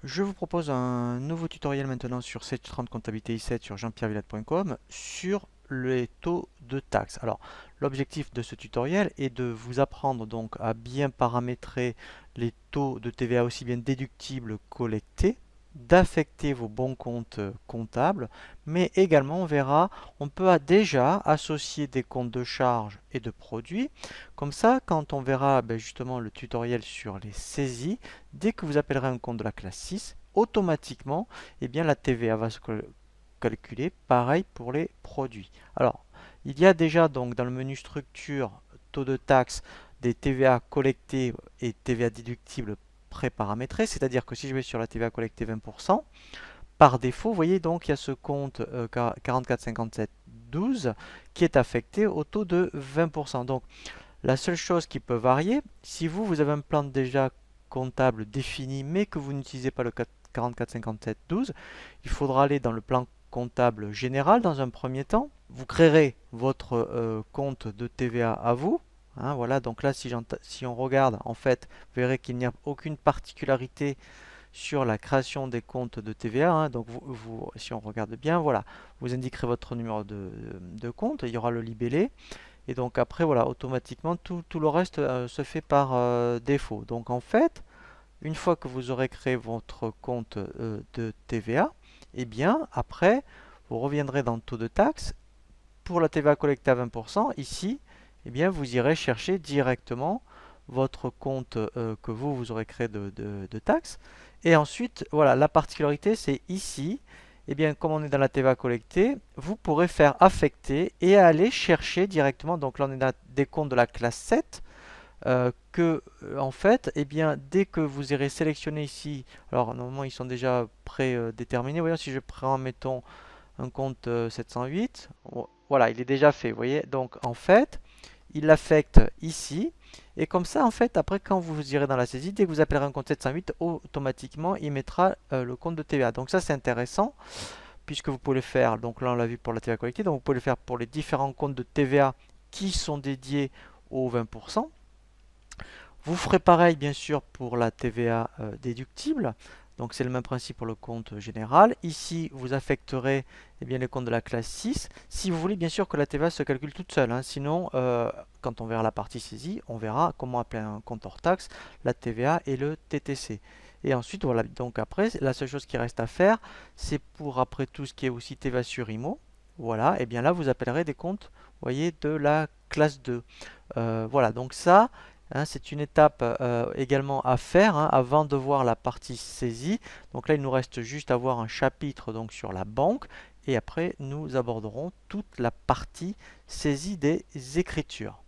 Je vous propose un nouveau tutoriel maintenant sur C30 comptabilité I7 sur jean-pierre-villade.com sur les taux de taxes. Alors, l'objectif de ce tutoriel est de vous apprendre donc à bien paramétrer les taux de TVA aussi bien déductibles collectés, d'affecter vos bons comptes comptables, mais également on verra, on peut déjà associer des comptes de charges et de produits. Comme ça, quand on verra justement le tutoriel sur les saisies, dès que vous appellerez un compte de la classe 6, automatiquement, la TVA va se calculer. Pareil pour les produits. Alors, il y a déjà donc dans le menu structure, taux de taxe, des TVA collectés et TVA déductibles pré-paramétrés. C'est-à-dire que si je vais sur la TVA collectée 20%, par défaut, vous voyez donc il y a ce compte 44,57,12 qui est affecté au taux de 20%. Donc, la seule chose qui peut varier, si vous avez un plan déjà comptable défini, mais que vous n'utilisez pas le 44,57,12, il faudra aller dans le plan comptable général dans un premier temps. Vous créerez votre compte de TVA à vous. Hein, voilà, donc là, si on regarde, en fait, vous verrez qu'il n'y a aucune particularité sur la création des comptes de TVA. Hein, donc, si on regarde bien, voilà, vous indiquerez votre numéro de compte, il y aura le libellé. Et donc après, voilà, automatiquement, tout le reste se fait par défaut. Donc en fait, une fois que vous aurez créé votre compte de TVA, eh bien, après, vous reviendrez dans le taux de taxe. Pour la TVA collectée à 20%, ici, eh bien, vous irez chercher directement votre compte que vous aurez créé de taxes. Et ensuite, voilà, la particularité, c'est ici, eh bien, comme on est dans la TVA collectée, vous pourrez faire affecter et aller chercher directement, donc là on est dans des comptes de la classe 7, en fait, eh bien, dès que vous irez sélectionner ici, alors normalement ils sont déjà prédéterminés, voyons si je prends, mettons, un compte 708, voilà, il est déjà fait, vous voyez, donc en fait, il l'affecte ici. Et comme ça, en fait, après, quand vous irez dans la saisie, dès que vous appellerez un compte 708, automatiquement, il mettra le compte de TVA. Donc ça, c'est intéressant, puisque vous pouvez le faire, donc là, on l'a vu pour la TVA collectée, donc vous pouvez le faire pour les différents comptes de TVA qui sont dédiés aux 20%. Vous ferez pareil, bien sûr, pour la TVA déductible. Donc c'est le même principe pour le compte général. Ici, vous affecterez les comptes de la classe 6. Si vous voulez bien sûr que la TVA se calcule toute seule. Hein. Sinon, quand on verra la partie saisie, on verra comment appeler un compte hors taxe, la TVA et le TTC. Et ensuite, voilà, donc après, la seule chose qui reste à faire, c'est pour après tout ce qui est aussi TVA sur IMO. Voilà, et bien là, vous appellerez des comptes, voyez, de la classe 2. Voilà, donc ça, hein, c'est une étape également à faire hein, avant de voir la partie saisie. Donc là, il nous reste juste à voir un chapitre donc, sur la banque. Et après, nous aborderons toute la partie saisie des écritures.